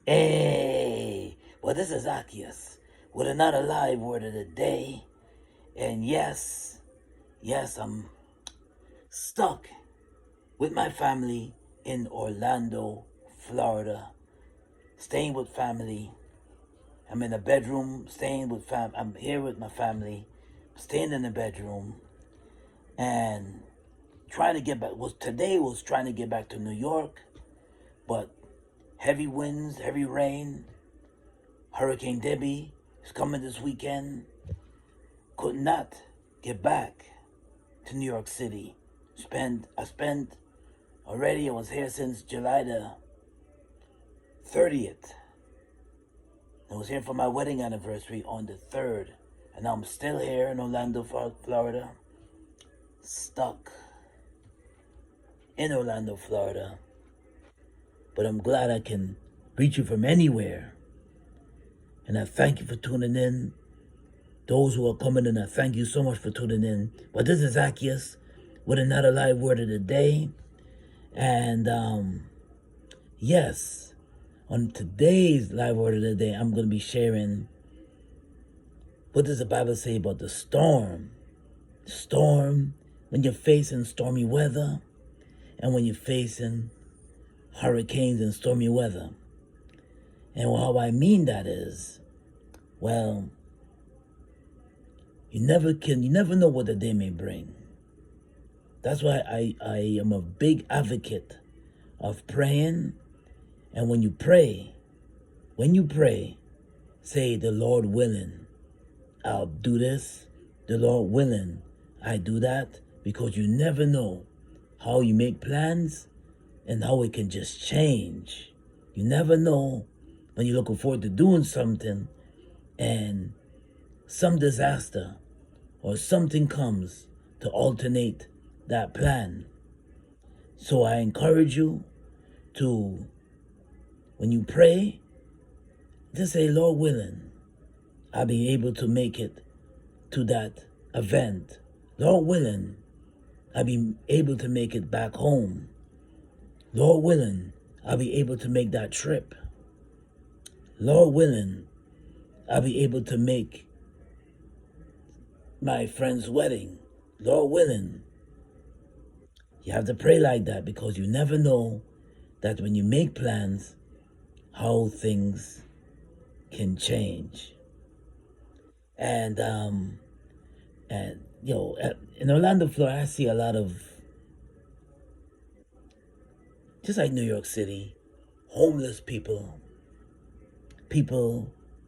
Hey, well, this is Zaccheus with another live word of the day. And yes, I'm stuck with my family in Orlando, Florida, staying with family. I'm in a bedroom, staying with I'm here with my family, staying in the bedroom, and trying to get back. Today was trying to get back to New York, but heavy winds, heavy rain, Hurricane Debbie is coming this weekend. Could not get back to New York City. I spent already, I was here since July the 30th. I was here for my wedding anniversary on the 3rd. And now I'm still here in Orlando, Florida. Stuck in Orlando, Florida. But I'm glad I can reach you from anywhere. And I thank you for tuning in. Those who are coming in, I thank you so much for tuning in. But this is Zaccheus with another live word of the day. And yes, on today's live word of the day, I'm going to be sharing what does the Bible say about the storm. Storm, when you're facing stormy weather and when you're facing hurricanes and stormy weather. And how I mean that is, well, you never know what the day may bring. That's why I am a big advocate of praying. And when you pray, say, the Lord willing, I'll do this. The Lord willing, I do that. Because you never know how you make plans and how it can just change. You never know when you're looking forward to doing something and some disaster or something comes to alternate that plan. So I encourage you to, when you pray, just say, Lord willing, I'll be able to make it to that event. Lord willing, I'll be able to make it back home. Lord willing, I'll be able to make that trip. Lord willing, I'll be able to make my friend's wedding. Lord willing. You have to pray like that because you never know that when you make plans, how things can change. And in Orlando, Florida, I see a lot of, just like New York City, homeless people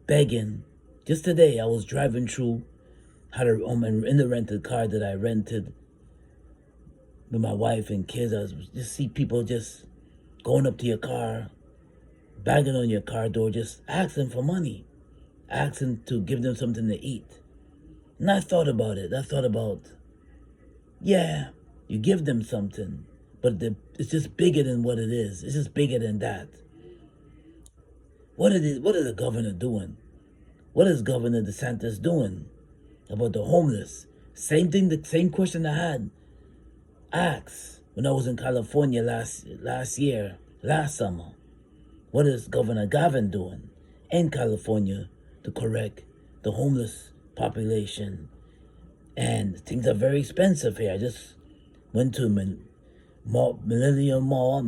begging. Just today, I was driving through, in the rented car that I rented with my wife and kids. I was just see people just going up to your car, banging on your car door, just asking for money, asking to give them something to eat. And I thought about it. Yeah, you give them something, but it's just bigger than what it is. It's just bigger than that. What is the governor doing? What is Governor DeSantis doing about the homeless? Same thing, the same question I had asked when I was in California last summer. What is Governor Gavin doing in California to correct the homeless population? And things are very expensive here. I just went to Millennial Mall,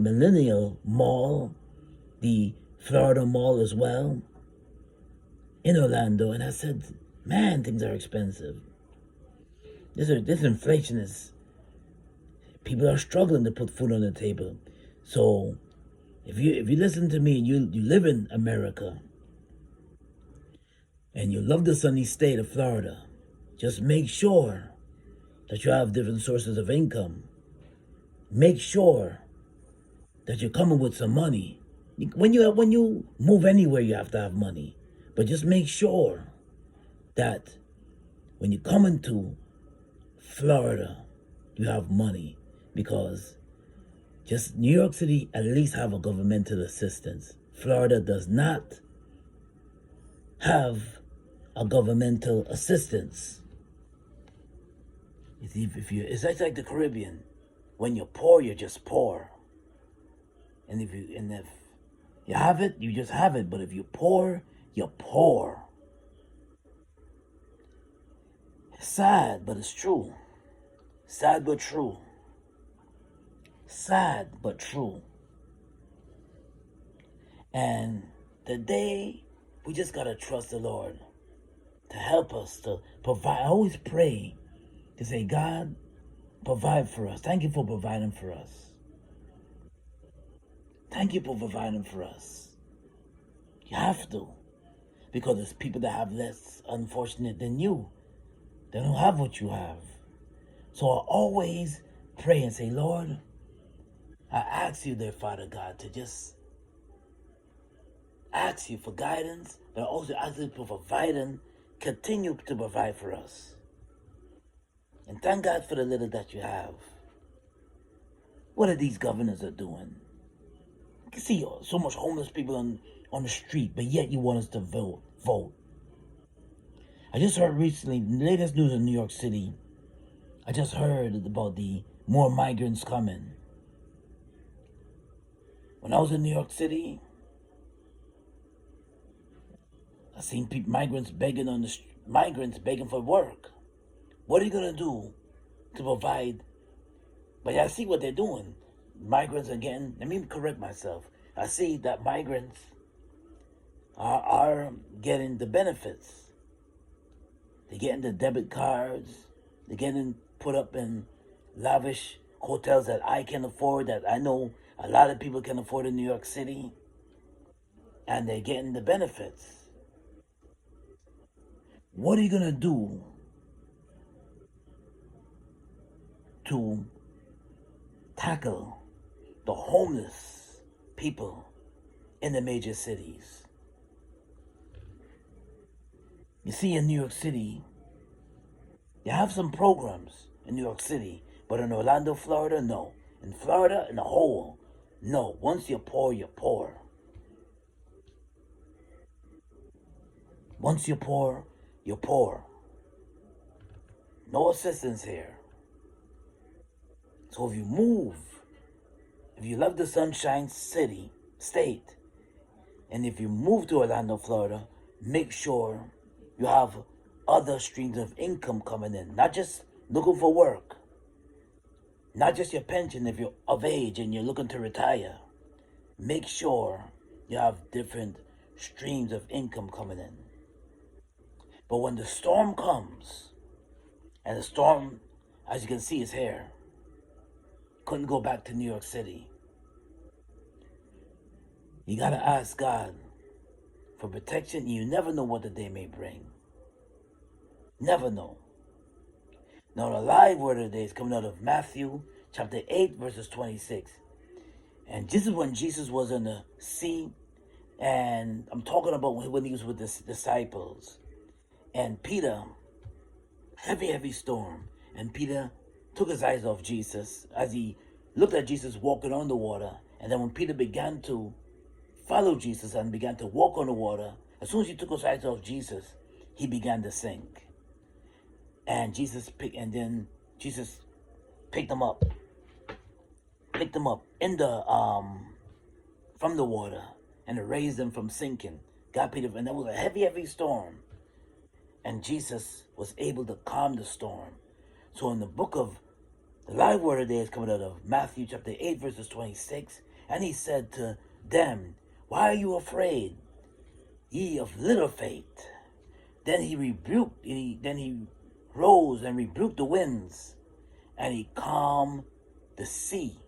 the Florida Mall as well, in Orlando, and I said, man, things are expensive. This inflation is, people are struggling to put food on the table. So if you listen to me and you live in America and you love the sunny state of Florida, just make sure that you have different sources of income. Make sure that you're coming with some money. When you move anywhere, you have to have money. But just make sure that when you come into Florida, you have money. Because just New York City at least have a governmental assistance. Florida does not have a governmental assistance. It's like the Caribbean. When you're poor, you're just poor. And if You have it, you just have it. But if you're poor, you're poor. It's sad, but it's true. Sad but true. Sad but true. And today, we just gotta trust the Lord to help us, to provide. I always pray to say, God, provide for us. Thank you for providing for us. Thank you for providing for us. You have to. Because there's people that have less unfortunate than you. They don't have what you have. So I always pray and say, Lord, I ask you there, Father God, to just ask you for guidance, but I also ask you for providing, continue to provide for us. And thank God for the little that you have. What are these governors are doing? You can see so much homeless people on the street, but yet you want us to vote. I just heard recently, the latest news in New York City, I just heard about the more migrants coming. When I was in New York City, I seen migrants begging for work. What are you gonna do to provide? But I see what they're doing. Migrants again. Let me correct myself. I see that migrants are getting the benefits. They're getting the debit cards. They're getting put up in lavish hotels that I can afford, that I know a lot of people can afford in New York City. And they're getting the benefits. What are you going to do to tackle the homeless people in the major cities? You see, in New York City, you have some programs in New York City, but in Orlando, Florida, no. In Florida, in the whole, no. Once you're poor, you're poor. Once you're poor, you're poor. No assistance here. So if you move, if you love the Sunshine State, and if you move to Orlando, Florida, make sure you have other streams of income coming in. Not just looking for work. Not just your pension if you're of age and you're looking to retire. Make sure you have different streams of income coming in. But when the storm comes, and the storm, as you can see, is here, couldn't go back to New York City. You gotta ask God for protection. You never know what the day may bring. Never know. Now the live word of the day is coming out of Matthew chapter 8 verses 26. And this is when Jesus was in the sea. And I'm talking about when he was with the disciples. And Peter, heavy storm. And Peter took his eyes off Jesus as he looked at Jesus walking on the water. And then when Peter began to follow Jesus and began to walk on the water, as soon as he took his eyes off Jesus, he began to sink. And then Jesus picked him up in the from the water and raised him from sinking. God Peter, and that was a heavy storm. And Jesus was able to calm the storm. So in the book of the live word of the day is coming out of Matthew chapter 8 verses 26, and he said to them, "Why are you afraid, ye of little faith?" Then he rose and rebuked the winds, and he calmed the sea.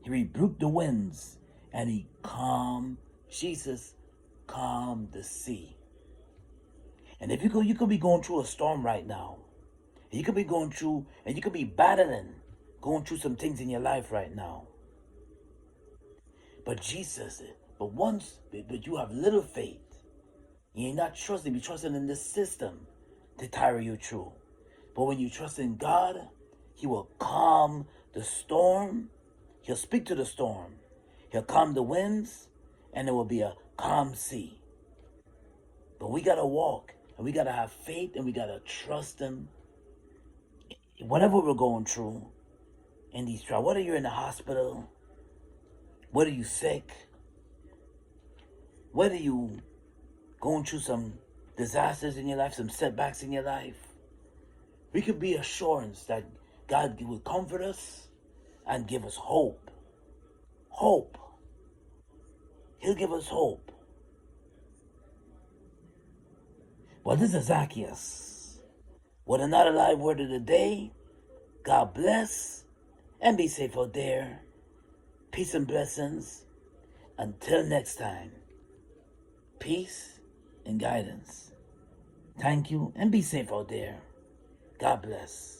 He rebuked the winds, and Jesus calmed the sea. And if you could be going through a storm right now. You could be going through, and you could be going through some things in your life right now. But but you have little faith. You're not trusting, you're trusting in this system to tire you through. But when you trust in God, he will calm the storm. He'll speak to the storm. He'll calm the winds, and there will be a calm sea. But we got to walk, and we got to have faith, and we got to trust him. Whatever we're going through in these trials, whether you're in the hospital, whether you're sick, Whether you going through some disasters in your life, some setbacks in your life, we could be assurance that God will comfort us and give us hope. Hope. He'll give us hope. Well, this is Zaccheus with another live word of the day. God bless and be safe out there. Peace and blessings. Until next time, peace and guidance. Thank you and be safe out there. God bless.